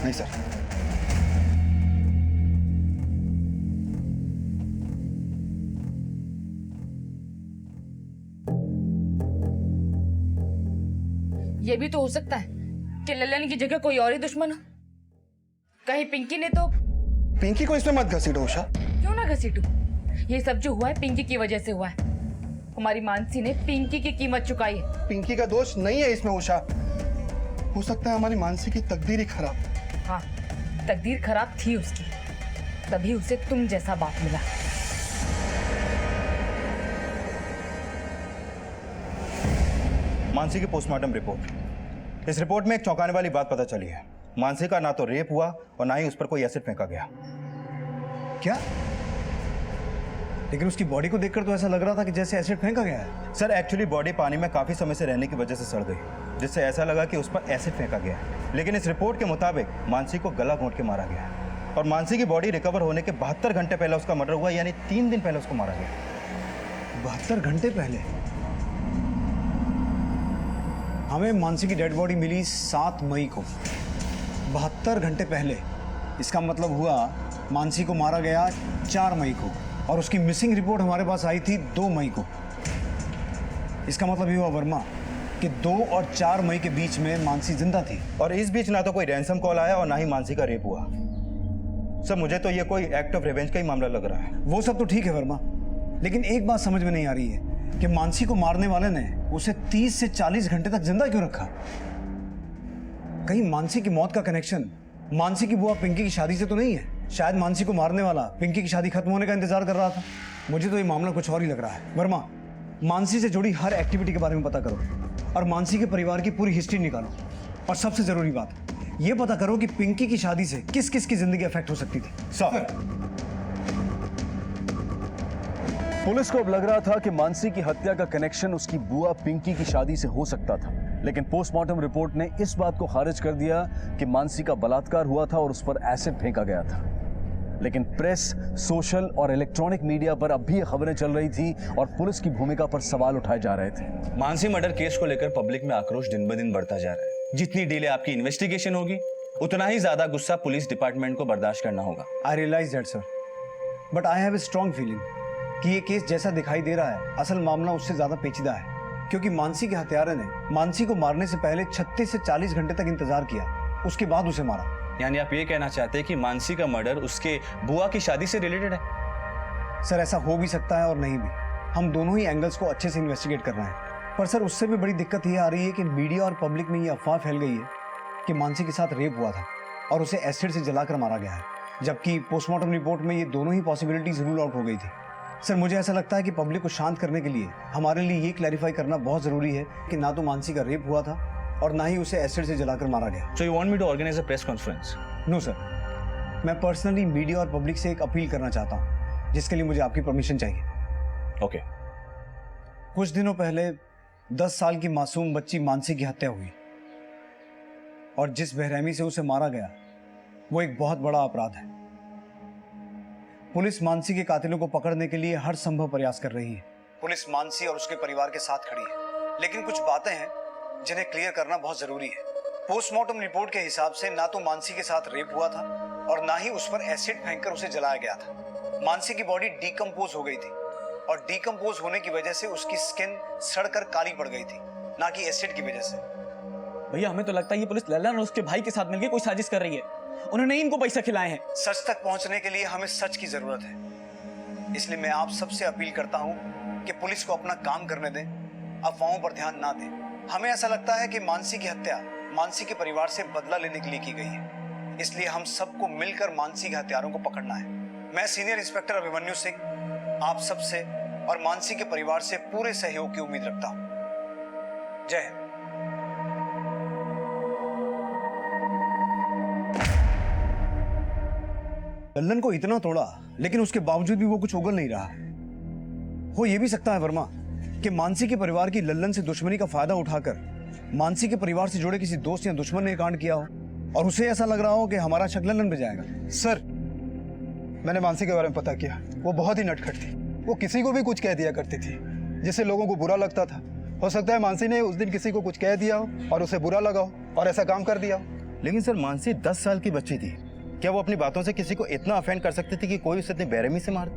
S6: नहीं सर।
S3: ये भी तो हो सकता है कि लल्लन की जगह कोई और ही दुश्मन हो। कहीं पिंकी ने तो।
S6: पिंकी को इसमें मत घसीटो उषा।
S3: क्यों ना घसीटू? ये सब जो हुआ है पिंकी की वजह से हुआ है। हमारी मानसी ने पिंकी की कीमत चुकाई है।
S6: पिंकी का दोष नहीं है इसमें उषा। हो सकता है हमारी मानसी की तकदीर ही खराब।
S3: हाँ, तकदीर खराब थी उसकी, तभी उसे तुम जैसा बाप मिला।
S5: मानसी की पोस्टमार्टम रिपोर्ट। इस रिपोर्ट में एक चौंकाने वाली बात पता चली है। मानसी का ना तो रेप हुआ और ना ही उस पर कोई एसिड फेंका गया।
S9: क्या? लेकिन उसकी बॉडी को देखकर तो ऐसा लग रहा था कि जैसे एसिड फेंका गया है।
S5: सर, एक्चुअली बॉडी पानी में काफी समय से रहने की वजह से सड़ गई, जिससे ऐसा लगा कि उस पर एसिड फेंका गया है। लेकिन इस रिपोर्ट के मुताबिक मानसी को गला घोंट के मारा गया है। और मानसी की बॉडी रिकवर होने के 72 घंटे पहले उसका मर्डर हुआ, यानी 3 दिन पहले उसको मारा गया।
S9: 72 घंटे पहले? हमें मानसी की डेड बॉडी मिली 7 मई को, 72 घंटे पहले। इसका मतलब हुआ मानसी को मारा गया 4 मई को, और उसकी मिसिंग रिपोर्ट हमारे पास आई थी 2 मई को। इसका मतलब ये हुआ वर्मा कि 2 और 4 मई के बीच में मानसी जिंदा थी,
S5: और इस बीच ना तो कोई रैंसम कॉल आया और ना ही मानसी का रेप हुआ। सर मुझे तो ये कोई एक्ट ऑफ रिवेंज का ही मामला लग रहा है।
S9: वो सब तो ठीक है वर्मा, लेकिन एक बात समझ में नहीं आ रही है कि मानसी को मारने वाले ने उसे 30 से 40 घंटे तक जिंदा क्यों रखा? कहीं मानसी की मौत का कनेक्शन मानसी की बुआ पिंकी की शादी से तो नहीं है? शायद मानसी को मारने वाला पिंकी की शादी खत्म होने का इंतजार कर रहा था। मुझे तो ये मामला कुछ और ही लग रहा है। वर्मा, मानसी से जुड़ी हर एक्टिविटी के बारे में पता करो और मानसी के परिवार की पूरी हिस्ट्री निकालो, और सबसे जरूरी बात ये पता करो कि पिंकी की शादी से किस किस की जिंदगी अफेक्ट हो सकती थी।
S5: सर
S2: पुलिस को अब लग रहा था कि मानसी की हत्या का कनेक्शन उसकी बुआ पिंकी की शादी से हो सकता था, लेकिन पोस्टमार्टम रिपोर्ट ने इस बात को खारिज कर दिया कि मानसी का बलात्कार हुआ था और उस पर एसिड फेंका गया था। लेकिन प्रेस, सोशल और इलेक्ट्रॉनिक मीडिया पर अब भी ये खबरें चल रही थी और पुलिस की भूमिका पर सवाल उठाए जा रहे थे।
S12: मानसी मर्डर केस को लेकर पब्लिक में आक्रोश दिन ब दिन बढ़ता जा रहा है। जितनी डिले आपकी इन्वेस्टिगेशन होगी उतना ही ज्यादा गुस्सा पुलिस डिपार्टमेंट को बर्दाश्त करना होगा।
S9: I realize that sir, but I have a strong feeling कि ये केस जैसा दिखाई दे रहा है, असल मामला उससे ज्यादा पेचीदा है, क्योंकि मानसी के हत्यारे ने मानसी को मारने से पहले 36 से 40 घंटे तक इंतजार किया, उसके बाद उसे मारा।
S12: यानी आप ये कहना चाहते हैं कि मानसी का मर्डर उसके बुआ की शादी से रिलेटेड है?
S9: सर ऐसा हो भी सकता है और नहीं भी, हम दोनों ही एंगल्स को अच्छे से इन्वेस्टिगेट कर रहे हैं। पर सर उससे भी बड़ी दिक्कत ये आ रही है कि मीडिया और पब्लिक में ये अफवाह फैल गई है कि मानसी के साथ रेप हुआ था और उसे एसिड से जलाकर मारा गया है, जबकि पोस्टमार्टम रिपोर्ट में ये दोनों ही पॉसिबिलिटीज रूल आउट हो गई थी। सर मुझे ऐसा लगता है कि पब्लिक को शांत करने के लिए हमारे लिए ये क्लैरिफाई करना बहुत जरूरी है कि ना तो मानसी का रेप हुआ था और ना ही उसे एसिड से जलाकर मारा गया।
S12: So you want me to organize a press conference?
S9: No sir, मैं पर्सनली मीडिया और पब्लिक से एक अपील करना चाहता हूँ, जिसके लिए मुझे आपकी परमिशन चाहिए।
S12: ओके।
S9: कुछ दिनों पहले 10 साल की मासूम बच्ची मानसी की हत्या हुई, और जिस बेरहमी से उसे मारा गया वो एक बहुत बड़ा अपराध है। पुलिस मानसी के कातिलों को पकड़ने के लिए हर संभव प्रयास कर रही है। पुलिस मानसी और उसके परिवार के साथ खड़ी है, लेकिन कुछ बातें हैं जिन्हें क्लियर करना बहुत जरूरी है। पोस्टमार्टम रिपोर्ट के हिसाब से ना तो मानसी के साथ रेप हुआ था और ना ही उस पर एसिड फेंककर उसे जलाया गया था। मानसी की बॉडी डीकम्पोज हो गई थी, और डीकम्पोज होने की वजह से उसकी स्किन सड़कर काली पड़ गई थी, ना कि एसिड की वजह से।
S10: भैया हमें तो लगता है ये पुलिस लल्लन और उसके भाई के साथ मिलकर कोई साजिश कर रही है। उन्होंने इनको पैसा खिलाए हैं।
S9: सच तक पहुंचने के लिए हमें सच की जरूरत है, इसलिए मैं आप सबसे अपील करता हूं कि पुलिस को अपना काम करने दें, अफवाहों पर ध्यान ना दें। हमें ऐसा लगता है कि मानसी की हत्या मानसी के परिवार से बदला लेने के लिए की गई है, इसलिए हम सबको मिलकर मानसी के हत्यारों को पकड़ना है। मैं सीनियर इंस्पेक्टर अभिमन्यु सिंह आप सबसे और मानसी के परिवार से पूरे सहयोग की उम्मीद रखता हूं। जय हिंद। लल्लन को इतना तोड़ा, लेकिन उसके बावजूद भी वो कुछ उगल नहीं रहा। हो ये भी सकता है वर्मा कि मानसी के परिवार की लल्लन से दुश्मनी का फायदा उठाकर मानसी के परिवार से जुड़े किसी दोस्त या दुश्मन ने कांड किया हो, और उसे ऐसा लग रहा हो कि हमारा शक लल्लन पे जाएगा।
S6: सर मैंने मानसी के बारे में पता किया, वो बहुत ही नटखट थी। वो किसी को भी कुछ कह दिया करती थी जिससे लोगों को बुरा लगता था। हो सकता है मानसी ने उस दिन किसी को कुछ कह दिया हो और उसे बुरा लगा हो और ऐसा काम कर दिया हो।
S5: लेकिन सर मानसी 10 साल की बच्ची थी, क्या वो अपनी बातों से किसी को इतना अफेंड कर सकती थी कि कोई उसे इतनी बेरहमी से मार?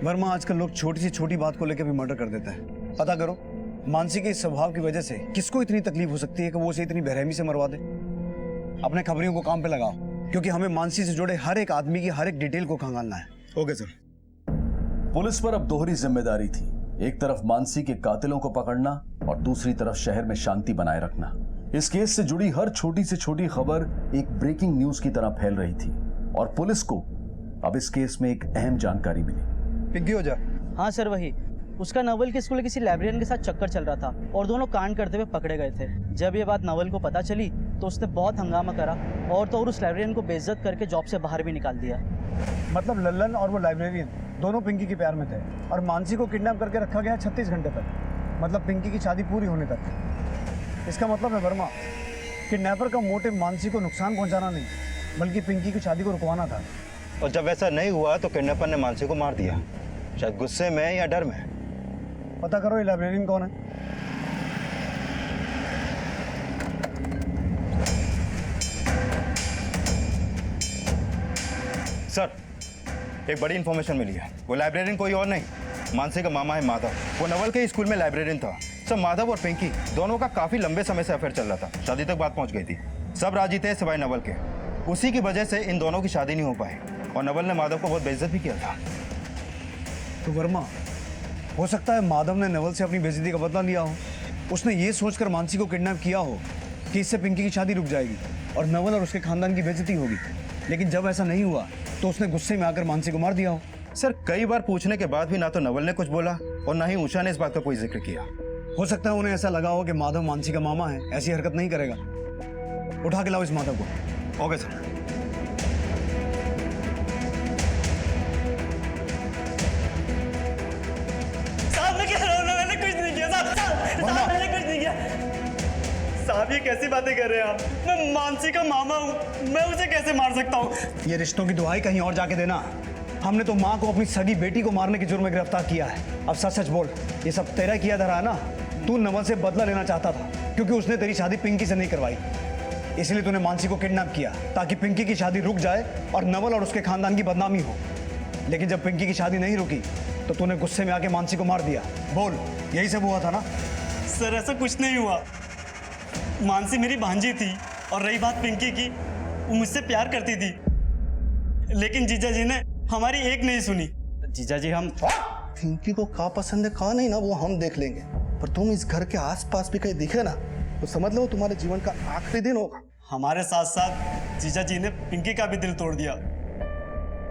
S9: वर्मा आजकल लोग छोटी से छोटी बात को लेकर भी मर्डर कर देते हैं। पता करो मानसी के इस स्वभाव की वजह से किसको इतनी तकलीफ हो सकती है कि वो उसे इतनी बेरहमी से मरवा दे। अपने खबरियों को काम पे लगाओ, क्योंकि हमें मानसी से जुड़े हर एक आदमी की हर एक डिटेल को खंगालना है।
S6: Okay sir.
S2: पुलिस पर अब दोहरी जिम्मेदारी थी, एक तरफ मानसी के कातिलों को पकड़ना और दूसरी तरफ शहर में शांति बनाए रखना। इस केस से जुड़ी हर छोटी से छोटी खबर एक ब्रेकिंग न्यूज की तरह फैल रही थी और पुलिस को अब इस केस में एक अहम जानकारी मिली।
S6: पिग्गी हो जा।
S7: हाँ सर, वही उसका नवल के स्कूल किसी लाइब्रेरियन के साथ चक्कर चल रहा था और दोनों कांड करते हुए पकड़े गए थे। जब ये बात नवल को पता चली तो उसने बहुत हंगामा करा और तो और उस लाइब्रेरियन को बेइज्जत करके जॉब से बाहर भी निकाल दिया।
S9: मतलब लल्लन और वो लाइब्रेरियन दोनों पिंकी के प्यार में थे और मानसी को किडनैप करके रखा गया 36 घंटे तक, मतलब पिंकी की शादी पूरी होने तक। इसका मतलब है वर्मा, किडनैपर का मोटिव मानसी को नुकसान पहुंचाना नहीं बल्कि पिंकी की शादी को रुकवाना था।
S5: और जब ऐसा नहीं हुआ तो किडनैपर ने मानसी को मार दिया, शायद गुस्से में या डर में।
S9: पता करो ये लाइब्रेरियन कौन है।
S5: सर, एक बड़ी इंफॉर्मेशन मिली है। वो लाइब्रेरियन कोई और नहीं, मानसी का मामा है माधव। वो नवल के स्कूल में लाइब्रेरियन था। सर, माधव और पिंकी दोनों का काफी लंबे समय से अफेयर चल रहा था, शादी तक बात पहुंच गई थी। सब राजी थे सिवाय नवल के। उसी की वजह से इन दोनों की शादी नहीं हो पाई और नवल ने माधव को बहुत बेइज्जत भी किया था।
S9: तो वर्मा, हो सकता है माधव ने नवल से अपनी बेइज्जती का बदला लिया हो। उसने ये सोचकर मानसी को किडनैप किया हो कि इससे पिंकी की शादी रुक जाएगी और नवल और उसके खानदान की बेइज्जती होगी। लेकिन जब ऐसा नहीं हुआ तो उसने गुस्से में आकर मानसी को मार दिया हो।
S5: सर, कई बार पूछने के बाद भी ना तो नवल ने कुछ बोला और ना ही उषा ने इस बात का कोई जिक्र किया।
S9: हो सकता है उन्हें ऐसा लगा हो कि माधव मानसी का मामा है, ऐसी हरकत नहीं करेगा। उठा के लाओ इस माधव को।
S5: Okay sir.
S10: साहब मैं कह रहा हूँ ना, मैंने कुछ नहीं किया साहब। साहब मैंने कुछ नहीं किया साहब। ये कैसी बातें कर रहे हैं आप? मैं मानसी का मामा हूँ, मैं उसे कैसे मार सकता हूँ?
S9: ये रिश्तों की दुहाई कहीं और जाके देना। हमने तो माँ को अपनी सगी बेटी को मारने के जुर्म में गिरफ्तार किया है। अब सच सच बोल, ये सब तेरा किया धरा है ना? तू नवल से बदला लेना चाहता था क्योंकि उसने तेरी शादी पिंकी से नहीं करवाई, इसलिए तूने मानसी को किडनैप किया ताकि पिंकी की शादी रुक जाए और नवल और उसके खानदान की बदनामी हो। लेकिन जब पिंकी की शादी नहीं रुकी तो तूने गुस्से में आके मानसी को मार दिया। बोल, यही सब हुआ था ना?
S10: सर ऐसा कुछ नहीं हुआ। मानसी मेरी भांजी थी और रही बात पिंकी की, वो मुझसे प्यार करती थी, लेकिन जीजा जी ने हमारी एक नहीं सुनी। जीजा जी हम
S6: पिंकी को कहाँ पसंद है कहाँ नहीं ना, वो हम देख लेंगे। पर तुम इस घर के आसपास भी कहीं दिखे ना तो समझ लो तुम्हारे जीवन का आखिरी दिन होगा।
S10: हमारे साथ साथ जीजा जी ने पिंकी का भी दिल तोड़ दिया।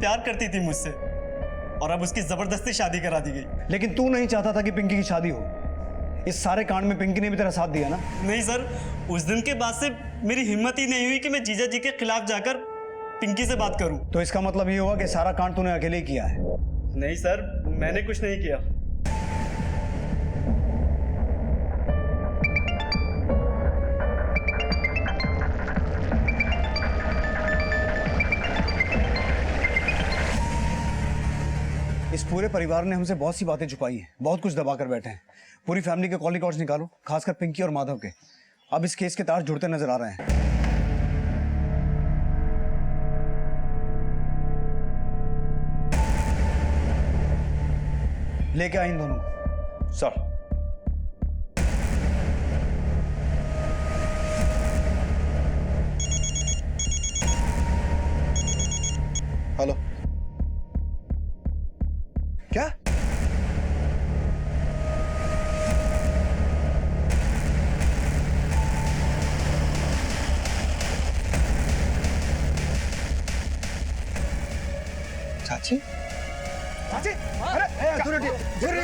S10: प्यार करती थी मुझसे और अब उसकी जबरदस्ती शादी करा दी गई।
S9: लेकिन तू नहीं चाहता था कि पिंकी की शादी हो। इस सारे कांड में पिंकी ने भी तेरा साथ दिया ना?
S10: नहीं सर, उस दिन के बाद से मेरी हिम्मत ही नहीं हुई कि मैं जीजा जी के खिलाफ जाकर पिंकी से बात करूं।
S9: तो इसका मतलब ये हुआ कि सारा कांड तूने अकेले ही किया है?
S10: नहीं सर, मैंने कुछ नहीं किया।
S9: इस पूरे परिवार ने हमसे बहुत सी बातें छुपाई हैं, बहुत कुछ दबा कर बैठे हैं। पूरी फैमिली के कॉल रिकॉर्ड्स निकालो, खासकर पिंकी और माधव के। अब इस केस के तार जुड़ते नजर आ रहे हैं। लेके आए इन दोनों को।
S5: सर,
S6: हेलो, क्या? चाची? चाची? अरे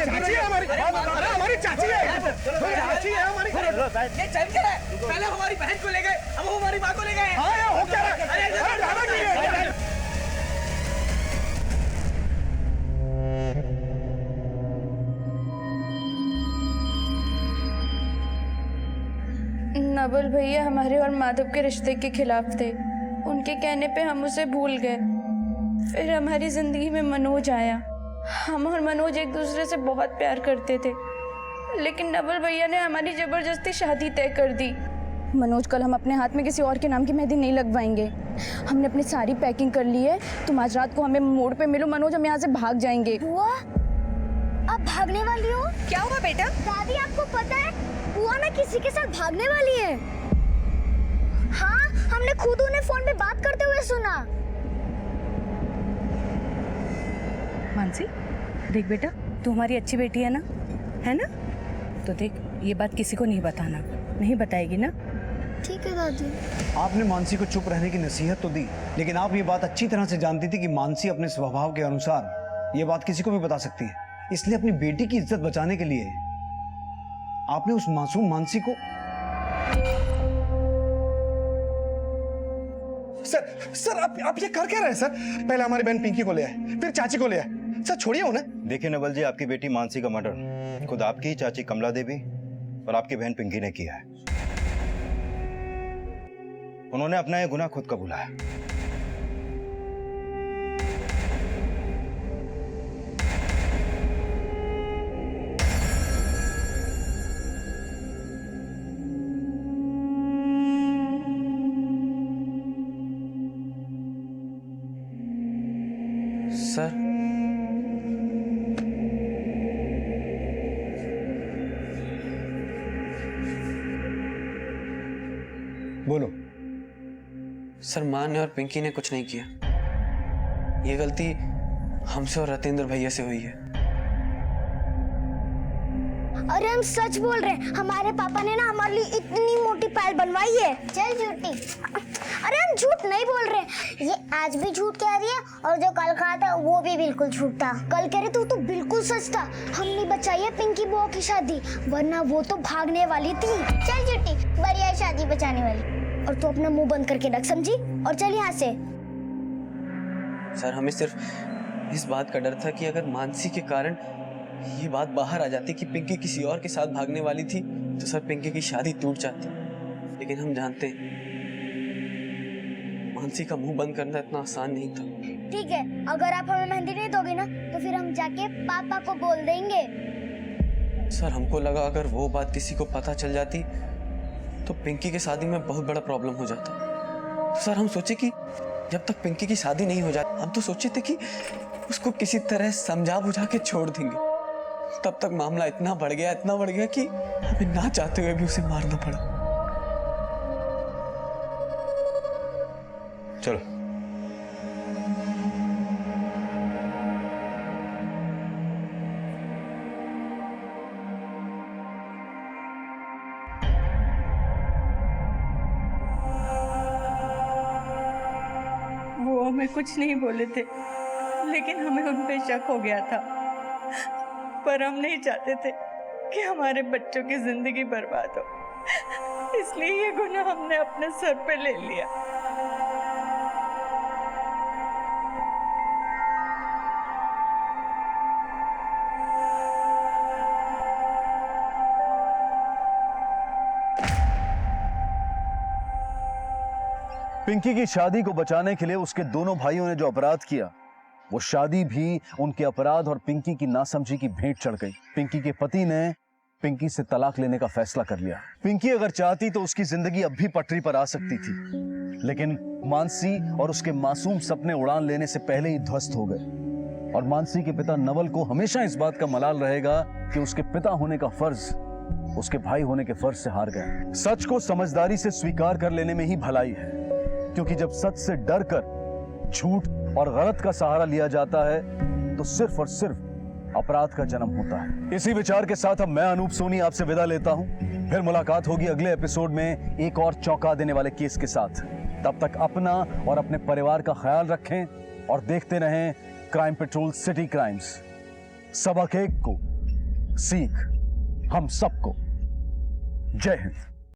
S6: चाची है हमारी, अरे हमारी चाची है, चाची है हमारी।
S10: ये चल क्या है? पहले हमारी बहन को ले गए, अब हमारी माँ को ले गए।
S6: हाँ यार, हो क्या रहा है? अरे ज़्यादा नहीं है।
S13: नवल भैया हमारे और माधव के रिश्ते के खिलाफ थे। उनके कहने पे हम उसे भूल गए। फिर हमारी जिंदगी में मनोज आया। हम और मनोज एक दूसरे से बहुत प्यार करते थे, लेकिन नवल भैया ने हमारी जबरदस्ती शादी तय कर दी।
S14: मनोज, कल हम अपने हाथ में किसी और के नाम की मेहंदी नहीं लगवाएंगे। हमने अपनी सारी पैकिंग कर ली है। तुम आज रात को हमें मोड़ पे मिलो मनोज, हम यहाँ से भाग जाएंगे।
S1: बुआ, आप भागने वाली हो?
S4: क्या हुआ बेटा?
S1: दादी, आपको पता है बुआ ना किसी के साथ भागने वाली है। हाँ, हमने खुद उन्हें फोन पे बात करते हुए सुना।
S4: मानसी, देख बेटा, तू हमारी अच्छी बेटी है ना, है ना? तो देख, ये बात किसी को नहीं बताना। नहीं बताएगी ना?
S1: ठीक है दादी।
S9: आपने मानसी को चुप रहने की नसीहत तो दी, लेकिन आप ये बात अच्छी तरह से जानती थी कि मानसी अपने स्वभाव के अनुसार ये बात किसी को भी बता सकती है। इसलिए अपनी बेटी की इज्जत बचाने के लिए आपने उस मासूम मानसी को।
S6: सर आप ये कर क्या रहे हैं सर? पहले हमारी बहन पिंकी को ले आए, फिर चाची को ले आए। सर छोड़िए उन्हें।
S5: देखिए नवल जी, आपकी बेटी मानसी का मर्डर खुद आपकी ही चाची कमला देवी और आपकी बहन पिंकी ने किया है। उन्होंने अपना ये गुनाह खुद कबूला है।
S15: सर
S9: बोलो।
S15: सर माँ ने और पिंकी ने कुछ नहीं किया। ये गलती हमसे और रतेंद्र भैया से हुई है।
S1: अरे हम सच बोल रहे हैं, हमारे पापा ने ना हमारे लिए इतनी मोटी पायल बनवाई है। चल झूठी। अरे हम झूठ नहीं बोल रहे, ये आज भी झूठ कह रही है और जो कल कहा था वो भी बिल्कुल झूठ था। कल कह रहे थे तो बिल्कुल सच था। हमने बचाई है पिंकी बुआ की शादी, वरना वो तो भागने वाली थी। चल झूठी, बढ़िया शादी बचाने वाली। और तू अपना मुंह बंद करके रख, समझी? और चल यहाँ से।
S15: सर हमें सिर्फ इस बात का डर था कि अगर मानसी के कारण ये बात बाहर आ जाती कि पिंकी किसी और के साथ भागने वाली थी तो सर पिंकी की शादी टूट जाती। लेकिन हम जानते हैं मानसी का मुंह बंद करना इतना आसान नहीं था।
S1: ठीक है, अगर आप हमें मेहंदी नहीं दोगे ना तो फिर हम जाके पापा को बोल देंगे।
S15: सर हमको लगा अगर वो बात किसी को पता चल जाती तो पिंकी की शादी में बहुत बड़ा प्रॉब्लम हो जाता। तो सर हम सोचे कि जब तक पिंकी की शादी नहीं हो जाती, हम तो सोचे थे कि उसको किसी तरह समझा बुझा के छोड़ देंगे। तब तक मामला इतना बढ़ गया कि हमें ना चाहते हुए भी उसे मारना पड़ा।
S5: चलो।
S4: वो हमें कुछ नहीं बोले थे, लेकिन हमें उन पे शक हो गया था। पर हम नहीं चाहते थे कि हमारे बच्चों की जिंदगी बर्बाद हो, इसलिए ये गुनाह हमने अपने सर पे ले लिया।
S2: पिंकी की शादी को बचाने के लिए उसके दोनों भाइयों ने जो अपराध किया, वो शादी भी उनके अपराध और पिंकी की नासमझी की भेंट चढ़ गई। पिंकी के पति ने पिंकी से तलाक लेने का फैसला कर लिया। पिंकी अगर चाहती तो उसकी जिंदगी अब भी पटरी पर आ सकती थी, लेकिन मानसी और उसके मासूम सपने उड़ान लेने से पहले ही ध्वस्त हो गए। और मानसी के पिता नवल को हमेशा इस बात का मलाल रहेगा कि उसके पिता होने का फर्ज उसके भाई होने के फर्ज से हार गए। सच को समझदारी से स्वीकार कर लेने में ही भलाई है, क्योंकि जब सच से डर कर झूठ और गलत का सहारा लिया जाता है तो सिर्फ और सिर्फ अपराध का जन्म होता है। इसी विचार के साथ अब मैं अनूप सोनी आपसे विदा लेता हूं। फिर मुलाकात होगी अगले एपिसोड में एक और चौंका देने वाले केस के साथ। तब तक अपना और अपने परिवार का ख्याल रखें और देखते रहें क्राइम पेट्रोल सिटी क्राइम्स। सबक एक को सीख हम सबको। जय हिंद।